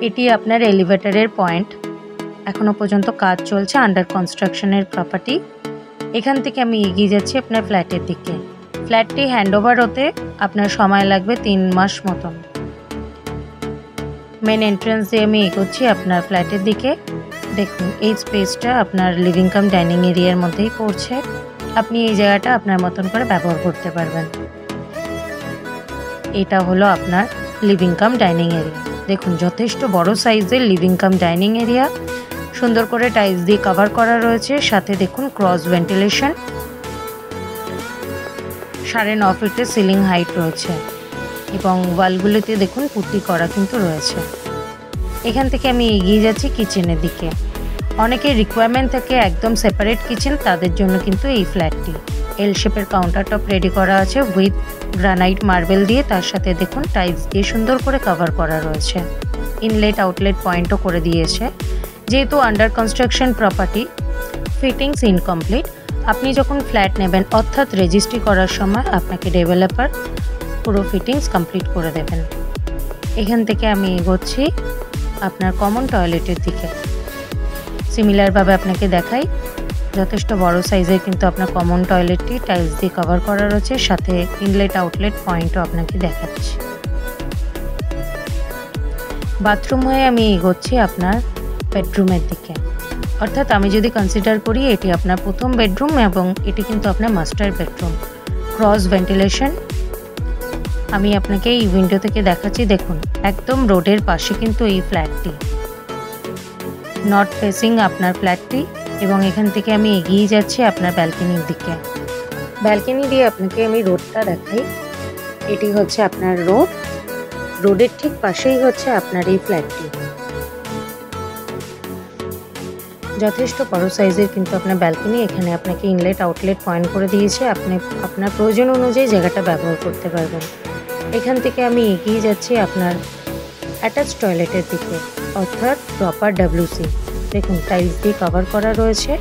এটি আপনার এলিভেটরের পয়েন্ট। এখনো পর্যন্ত কাজ চলছে, আন্ডার কনস্ট্রাকশনের প্রপার্টি। এখান থেকে আমি এগিয়ে যাচ্ছি আপনার ফ্ল্যাটের দিকে। ফ্ল্যাটটি হ্যান্ডওভার হতে আপনার সময় লাগবে 3 মাস মতন। মেন এন্ট্রান্স দিয়ে আমি এগোচ্ছি আপনার ফ্ল্যাটের দিকে। দেখুন এই স্পেসটা আপনার লিভিং কাম ডাইনিং এরিয়ার মধ্যেই পড়ছে। আপনি এই জায়গাটা আপনার মতন করে ব্যবহার করতে পারবেন। এটা হলো আপনার লিভিং কাম ডাইনিং এরিয়া। দেখুন যথেষ্ট বড় সাইজের লিভিং কাম ডাইনিং এরিয়া, সুন্দর করে টাইলস দিয়ে কভার করা রয়েছে। সাথে দেখুন ক্রস ভেন্টিলেশন, 9.5 ফিটের সিলিং হাইট রয়েছে এবং ওয়ালগুলোতে দেখুন পুট্টি করা কিন্তু রয়েছে। এখান থেকে আমি এগিয়ে যাচ্ছি কিচেনের দিকে। অনেকের রিকোয়ারমেন্ট থাকে একদম সেপারেট কিচেন, তাদের জন্য কিন্তু এই ফ্ল্যাটটি। এল শেপের কাউন্টার টপ রেডি করা আছে উইথ গ্রানাইট মার্বেল দিয়ে, তার সাথে দেখুন টাইলস দিয়ে সুন্দর করে কভার করা রয়েছে। ইনলেট আউটলেট পয়েন্টও করে দিয়েছে। যেহেতু under construction property, fittings incomplete, আপনি যখন ফ্ল্যাট নেবেন অর্থাৎ রেজিস্ট্রি করার সময় আপনাকে ডেভেলপার পুরো ফিটিংস কমপ্লিট করে দেবেন। এখান থেকে আমি এগোচ্ছি আপনার কমন টয়লেটের দিকে। সিমিলারভাবে আপনাকে দেখাই, যথেষ্ট বড় সাইজের কিন্তু আপনার কমন টয়লেটটি টাইলস দিয়ে কভার করা রয়েছে, সাথে ইনলেট আউটলেট পয়েন্টও আপনাকে দেখাচ্ছি। বাথরুম হয়ে আমি এগোচ্ছি আপনার বেডরুমের দিকে। অর্থাৎ আমি যদি কনসিডার করি এটি আপনার প্রথম বেডরুম এবং এটি কিন্তু আপনার মাস্টার বেডরুম। ক্রস ভেন্টিলেশন আমি আপনাকে এই উইন্ডো থেকে দেখাচ্ছি। দেখুন একদম রোডের পাশে কিন্তু এই ফ্ল্যাটটি, নর্থ ফেসিং আপনার ফ্ল্যাটটি। এবং এখান থেকে আমি এগিয়ে যাচ্ছি আপনার ব্যালকনির দিকে। ব্যালকনি দিয়ে আপনাকে আমি রোডটা দেখাই। এটি হচ্ছে আপনার রোড, রোডের ঠিক পাশেই হচ্ছে আপনার এই ফ্ল্যাটটি। যথেষ্ট বড় সাইজের কিন্তু আপনার ব্যালকনি। এখানে আপনাকে ইনলেট আউটলেট পয়েন্ট করে দিয়েছে, আপনি আপনার প্রয়োজন অনুযায়ী জায়গাটা ব্যবহার করতে পারবেন। এখান থেকে আমি এগিয়ে যাচ্ছি আপনার অ্যাটাচ টয়লেটের দিকে, অর্থাৎ প্রপার WC। দেখুন টাইলস দিয়ে কভার করা রয়েছে,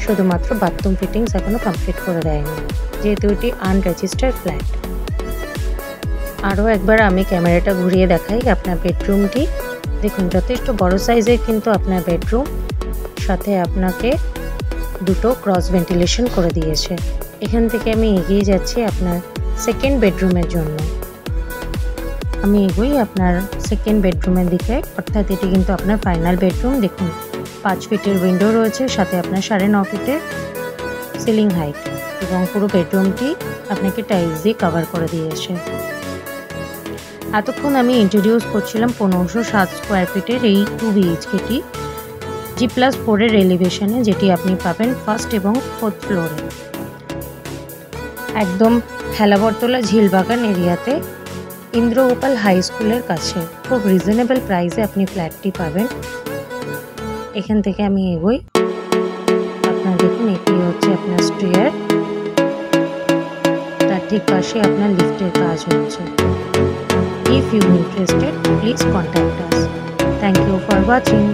শুধুমাত্র বাথরুম ফিটিংস এখনও কমপ্লিট করে দেয়নি, যেহেতু এটি আনরেজিস্টার্ড ফ্ল্যাট। আরও একবার আমি ক্যামেরাটা ঘুরিয়ে দেখাই আপনার বেডরুমটি। দেখুন যথেষ্ট বড় সাইজের কিন্তু আপনার বেডরুম, সাথে আপনাকে দুটো ক্রস ভেন্টিলেশন করে দিয়েছে। এখান থেকে আমি এগিয়ে যাচ্ছি আপনার সেকেন্ড বেডরুমের জন্য। আমি এগোই আপনার সেকেন্ড বেডরুমের দিকে, অর্থাৎ এটি কিন্তু আপনার ফাইনাল বেডরুম। দেখুন 5 ফিটের উইন্ডো রয়েছে, সাথে আপনার 9.5 ফিটের সিলিং হাইট এবং পুরো বেডরুমটি আপনাকে টাইলস দিয়ে কভার করে দিয়েছে। এতক্ষণ আমি ইন্ট্রোডিউস করছিলাম 1507 স্কোয়ার ফিটের এই 2 BHKটি G+4 এর এলিভেশনে, যেটি আপনি পাবেন ফার্স্ট এবং 4th ফ্লোরে, একদম হেলাবরতলা ঝিলবাগান এরিয়াতে, ইন্দ্রগোপাল হাই স্কুলের কাছে। খুব রিজনেবল প্রাইসে আপনি ফ্ল্যাটটি পাবেন। এখান থেকে আমি এগোই। আপনার দেখুন এটি হচ্ছে আপনার স্টেয়ার, তার ঠিক পাশে আপনার লিফটের কাজ হচ্ছে। If you are interested, please contact us. Thank you for watching.